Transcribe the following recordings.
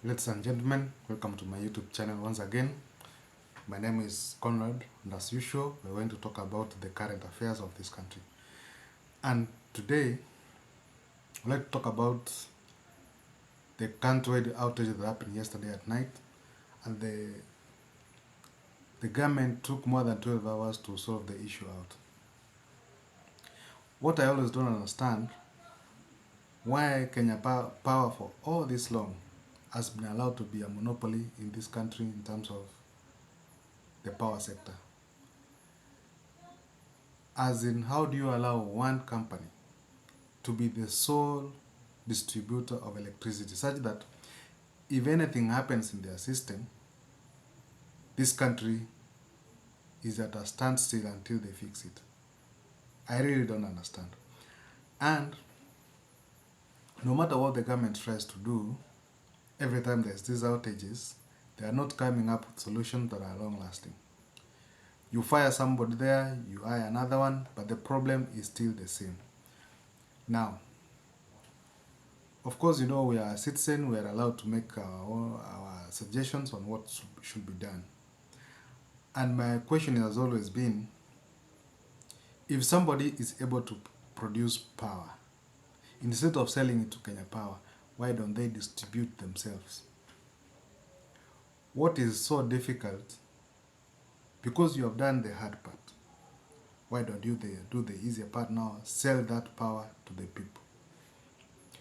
Ladies and gentlemen, welcome to my YouTube channel once again. My name is Conrad, and as usual, we're going to talk about the current affairs of this country. And today, I'd like to talk about the countrywide outage that happened yesterday at night, and the government took more than 12 hours to solve the issue out. What I always don't understand, why Kenya Power for all this long has been allowed to be a monopoly in this country in terms of the power sector. As in, how do you allow one company to be the sole distributor of electricity such that if anything happens in their system, this country is at a standstill until they fix it? I really don't understand. And no matter what the government tries to do, every time there's these outages, they are not coming up with solutions that are long-lasting. You fire somebody there, you hire another one, but the problem is still the same. Now, of course, we are a citizen, we are allowed to make our suggestions on what should be done. And my question has always been, if somebody is able to produce power, instead of selling it to Kenya Power, why don't they distribute themselves? What is so difficult? Because you have done the hard part, why don't you do the easier part now, sell that power to the people?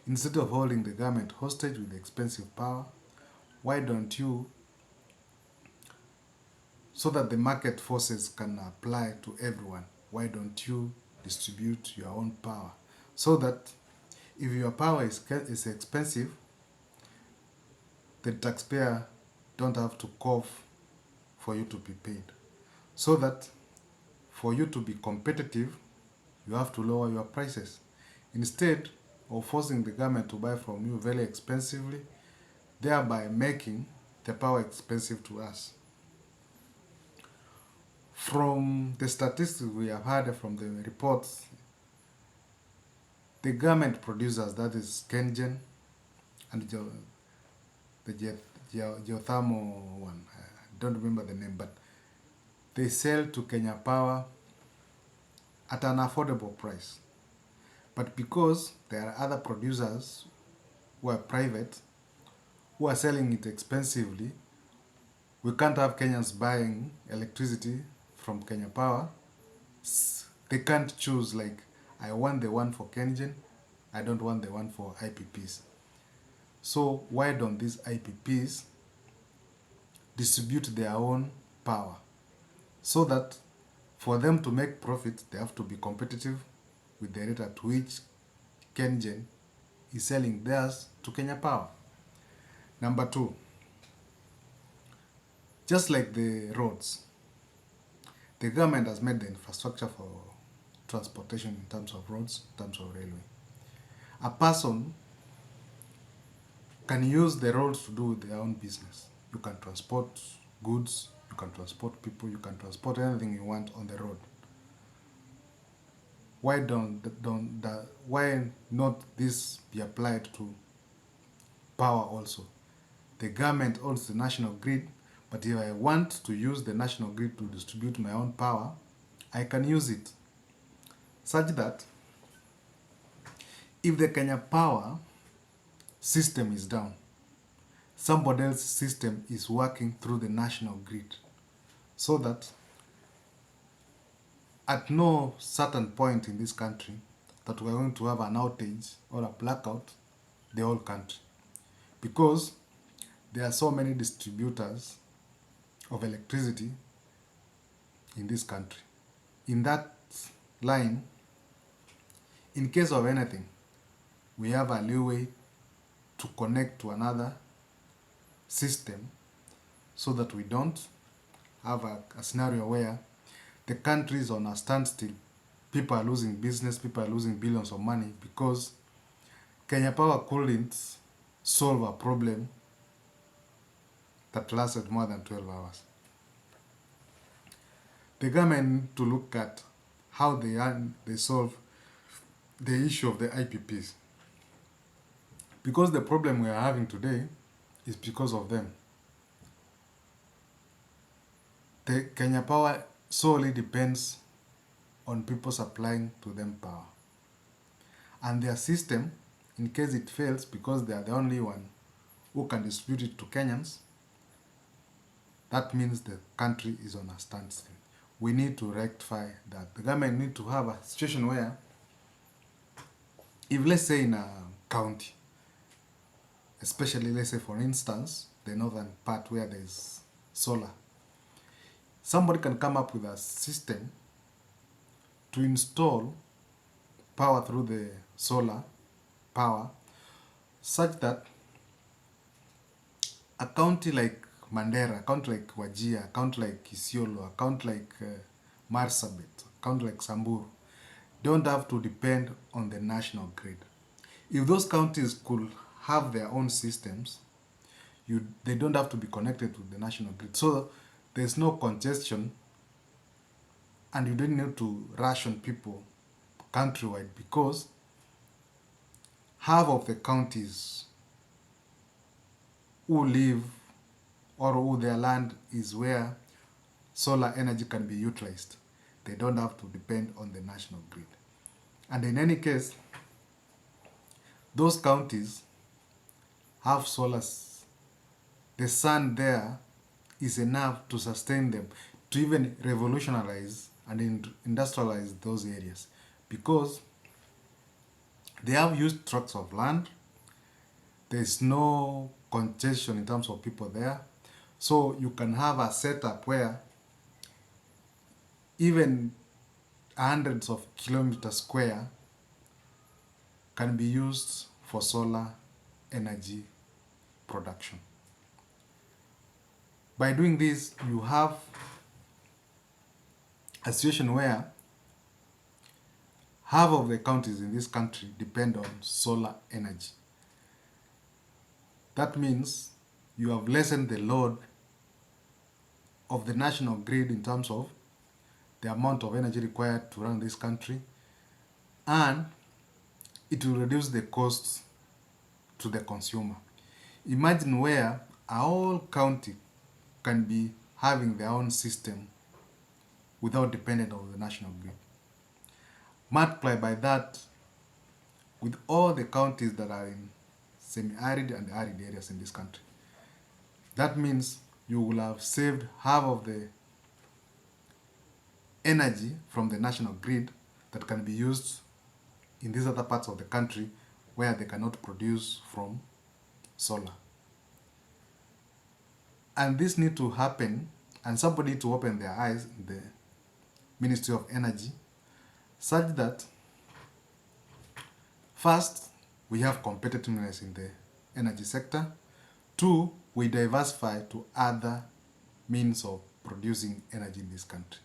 Instead of holding the government hostage with expensive power, why don't you, so that the market forces can apply to everyone, why don't you distribute your own power? So that if your power is expensive, the taxpayer don't have to cough for you to be paid. So that for you to be competitive, you have to lower your prices. Instead of forcing the government to buy from you very expensively, thereby making the power expensive to us. From the statistics we have heard from the reports, the government producers, that is KenGen and the geothermal one, I don't remember the name, but they sell to Kenya Power at an affordable price. But because there are other producers who are private, who are selling it expensively, we can't have Kenyans buying electricity from Kenya Power. They can't choose, like, I want the one for KenGen, I don't want the one for IPPs. So why don't these IPPs distribute their own power? So that for them to make profit, they have to be competitive with the rate at which KenGen is selling theirs to Kenya Power. Number two, just like the roads, the government has made the infrastructure for transportation in terms of roads, in terms of railway. A person can use the roads to do their own business. You can transport goods, you can transport people, you can transport anything you want on the road. Why why not this be applied to power also? The government owns the national grid, but if I want to use the national grid to distribute my own power, I can use it. Such that if the Kenya Power system is down, somebody else's system is working through the national grid, so that at no certain point in this country that we're going to have an outage or a blackout the whole country, because there are so many distributors of electricity in this country. In that line, in case of anything, we have a leeway to connect to another system, so that we don't have a scenario where the country is on a standstill, people are losing business, people are losing billions of money because Kenya Power couldn't solve a problem that lasted more than 12 hours. The government need to look at how they solve the issue of the IPPs. Because the problem we are having today is because of them. The Kenya Power solely depends on people supplying to them power. And their system, in case it fails, because they are the only one who can distribute it to Kenyans, that means the country is on a standstill. We need to rectify that. The government need to have a situation where, if let's say in a county, especially let's say for instance, the northern part where there's solar, somebody can come up with a system to install power through the solar power such that a county like Mandera, a county like Wajir, a county like Isiolo, a county like Marsabit, a county like Samburu don't have to depend on the national grid. If those counties could have their own systems, they don't have to be connected to the national grid. So there's no congestion and you don't need to ration people countrywide, because half of the counties who live or who their land is where solar energy can be utilized. They don't have to depend on the national grid. And in any case, those counties have solars. The sun there is enough to sustain them, to even revolutionize and industrialize those areas, because they have huge tracts of land. There's no congestion in terms of people there. So you can have a setup where even hundreds of kilometers square can be used for solar energy production. By doing this, you have a situation where half of the counties in this country depend on solar energy. That means you have lessened the load of the national grid in terms of the amount of energy required to run this country, and it will reduce the costs to the consumer. Imagine where a whole county can be having their own system without depending on the national grid. Multiply by that with all the counties that are in semi-arid and arid areas in this country. That means you will have saved half of the energy from the national grid that can be used in these other parts of the country where they cannot produce from solar. And this needs to happen, and somebody needs to open their eyes in the Ministry of Energy, such that first, we have competitiveness in the energy sector. Two, we diversify to other means of producing energy in this country.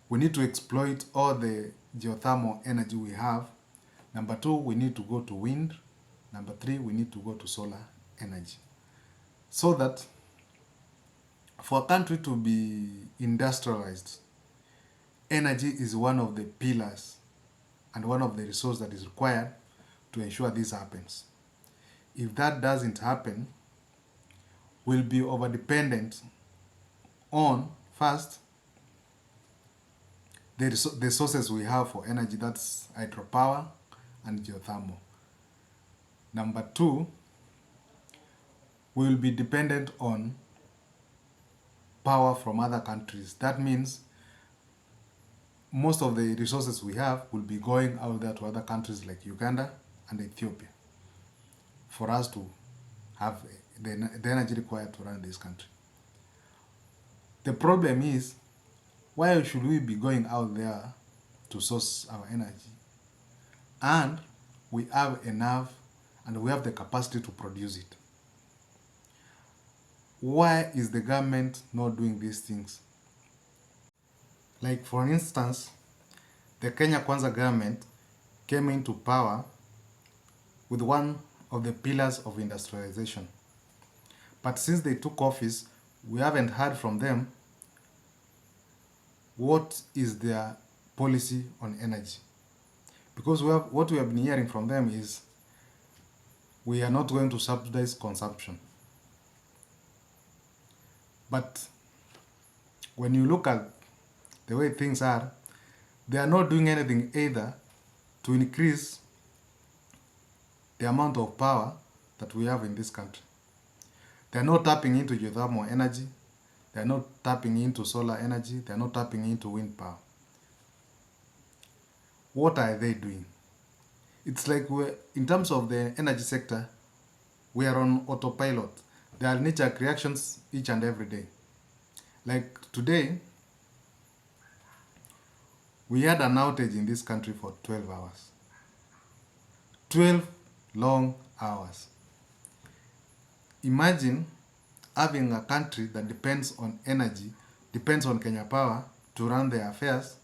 We need to exploit all the geothermal energy we have. Number two, we need to go to wind. Number three, we need to go to solar energy. So that for a country to be industrialized, energy is one of the pillars and one of the resources that is required to ensure this happens. If that doesn't happen, we'll be over-dependent on, first, the sources we have for energy, that's hydropower and geothermal. Number two, we will be dependent on power from other countries. That means most of the resources we have will be going out there to other countries like Uganda and Ethiopia for us to have the energy required to run this country. The problem is, why should we be going out there to source our energy? And we have enough and we have the capacity to produce it. Why is the government not doing these things? Like for instance, the Kenya Kwanza government came into power with one of the pillars of industrialization. But since they took office, we haven't heard from them what is their policy on energy. Because what we have been hearing from them is we are not going to subsidize consumption. But when you look at the way things are, they are not doing anything either to increase the amount of power that we have in this country. They are not tapping into geothermal energy. They are not tapping into solar energy. They are not tapping into wind power. What are they doing? It's like in terms of the energy sector, we are on autopilot. There are knee-jerk reactions each and every day. Like today, we had an outage in this country for 12 hours. 12 long hours. Imagine having a country that depends on energy, depends on Kenya Power to run their affairs,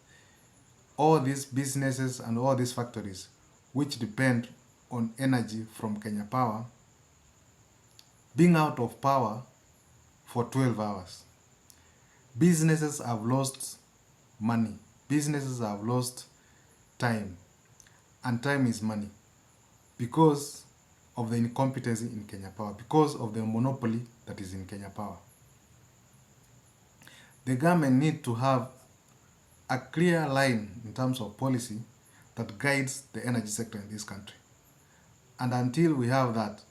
all these businesses and all these factories which depend on energy from Kenya Power being out of power for 12 hours. Businesses have lost money. Businesses have lost time. And time is money. Because of the incompetency in Kenya Power. Because of the monopoly that is in Kenya Power. The government need to have a clear line in terms of policy that guides the energy sector in this country. And until we have that,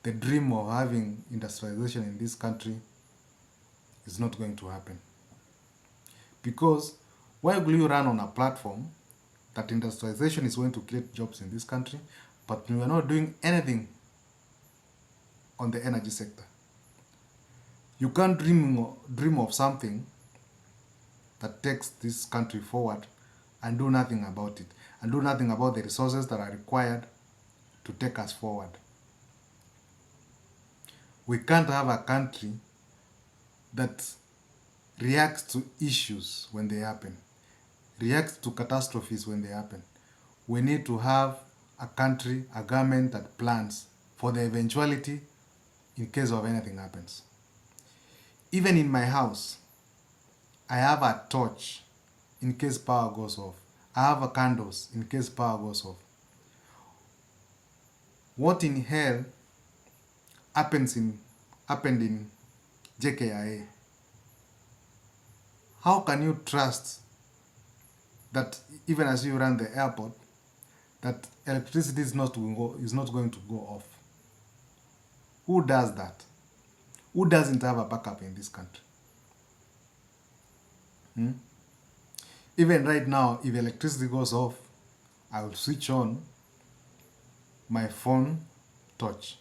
the dream of having industrialization in this country is not going to happen. Because why will you run on a platform that industrialization is going to create jobs in this country, but we are not doing anything on the energy sector? You can't dream of something that takes this country forward and do nothing about it, and do nothing about the resources that are required to take us forward. We can't have a country that reacts to issues when they happen, reacts to catastrophes when they happen. We need to have a country, a government that plans for the eventuality in case of anything happens. Even in my house, I have a torch in case power goes off. I have a candles in case power goes off. What in hell happened in JKIA? How can you trust that even as you run the airport, that electricity is not going to go off? Who does that? Who doesn't have a backup in this country? Even right now, if electricity goes off, I will switch on my phone torch.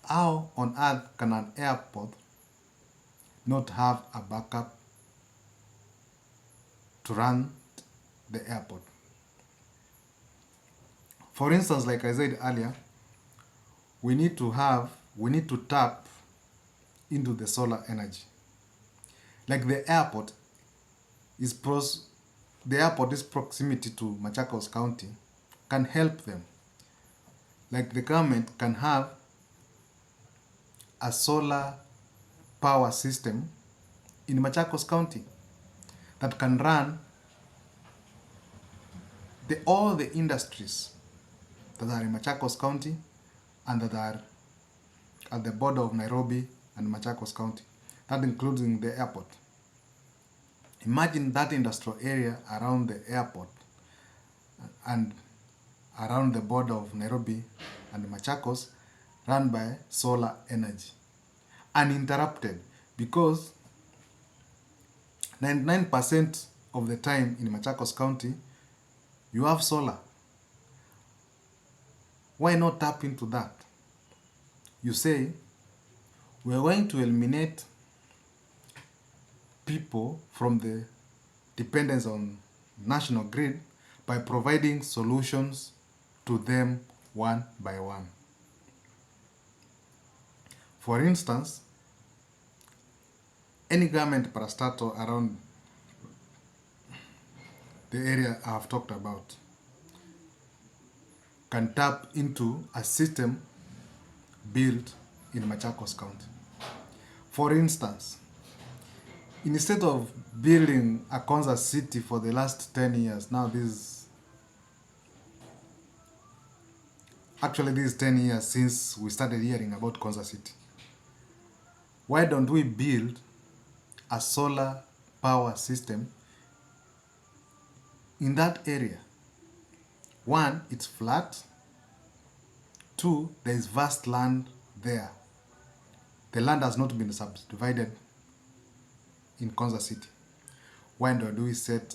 How on earth can an airport not have a backup to run the airport? For instance, like I said earlier, we need to tap into the solar energy. Like the airport is proximity to Machakos County can help them. Like the government can have a solar power system in Machakos County that can run all the industries that are in Machakos County and that are at the border of Nairobi and Machakos County. That includes the airport. Imagine that industrial area around the airport and around the border of Nairobi and Machakos run by solar energy. Uninterrupted, because 99% of the time in Machakos County, you have solar. Why not tap into that? You say, we're going to eliminate people from the dependence on national grid by providing solutions to them one by one. For instance, any government parastatal around the area I have talked about can tap into a system built in Machakos County. For instance, instead of building a Konza city for the last 10 years, now this is 10 years since we started hearing about Konza city. Why don't we build a solar power system in that area? One, it's flat. Two, there is vast land there. The land has not been subdivided in Konza City. Why don't we set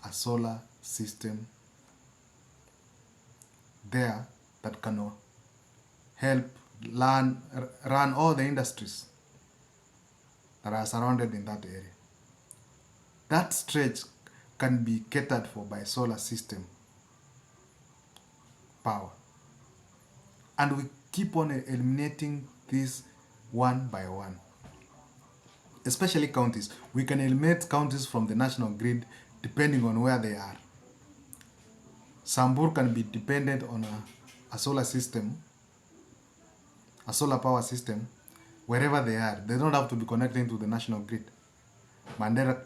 a solar system there that can help run all the industries that are surrounded in that area? That stretch can be catered for by solar system power. And we keep on eliminating this one by one. Especially counties. We can eliminate counties from the national grid depending on where they are. Sambur can be dependent on a solar system, a solar power system, wherever they are. They don't have to be connected to the national grid. Mandera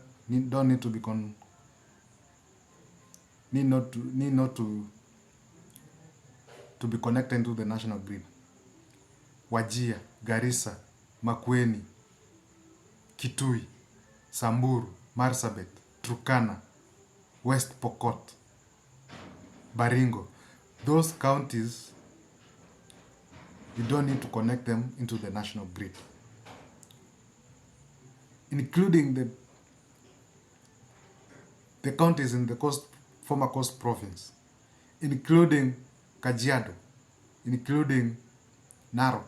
don't need to be to be connected to the national grid. Wajir, Garissa, Makueni, Kitui, Samburu, Marsabit, Turkana, West Pokot, Baringo. Those counties, you don't need to connect them into the national grid. Including the counties in the former Coast Province, including Kajiado, including Narok.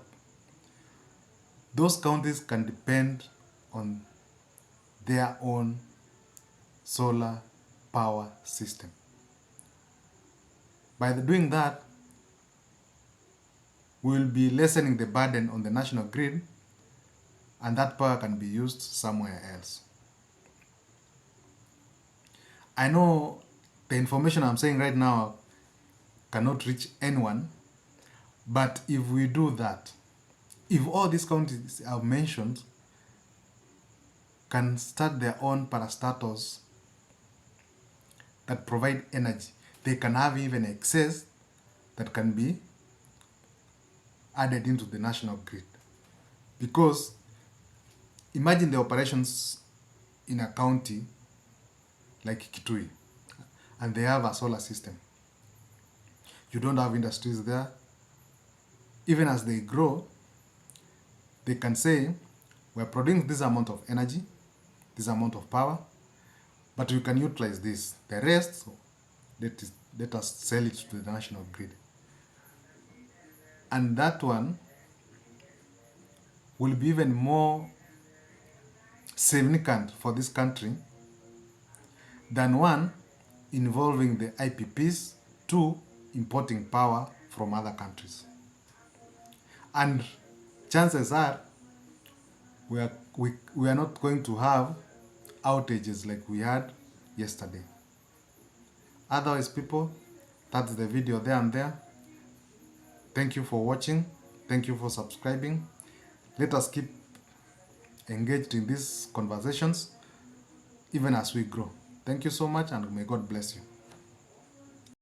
Those counties can depend on their own solar power system. By doing that, we will be lessening the burden on the national grid, and that power can be used somewhere else. I know the information I'm saying right now cannot reach anyone, but if we do that, if all these counties I've mentioned can start their own parastatals that provide energy, they can have even excess that can be added into the national grid. Because imagine the operations in a county like Kitui, and they have a solar system. You don't have industries there. Even as they grow, they can say, we're producing this amount of energy, this amount of power, but you can utilize this. The rest, let us sell it to the national grid. And that one will be even more significant for this country than one involving the IPPs, two importing power from other countries. And chances are we are not going to have outages like we had yesterday. Otherwise, people, that's the video there and there. Thank you for watching. Thank you for subscribing. Let us keep engaged in these conversations even as we grow. Thank you so much, and may God bless you.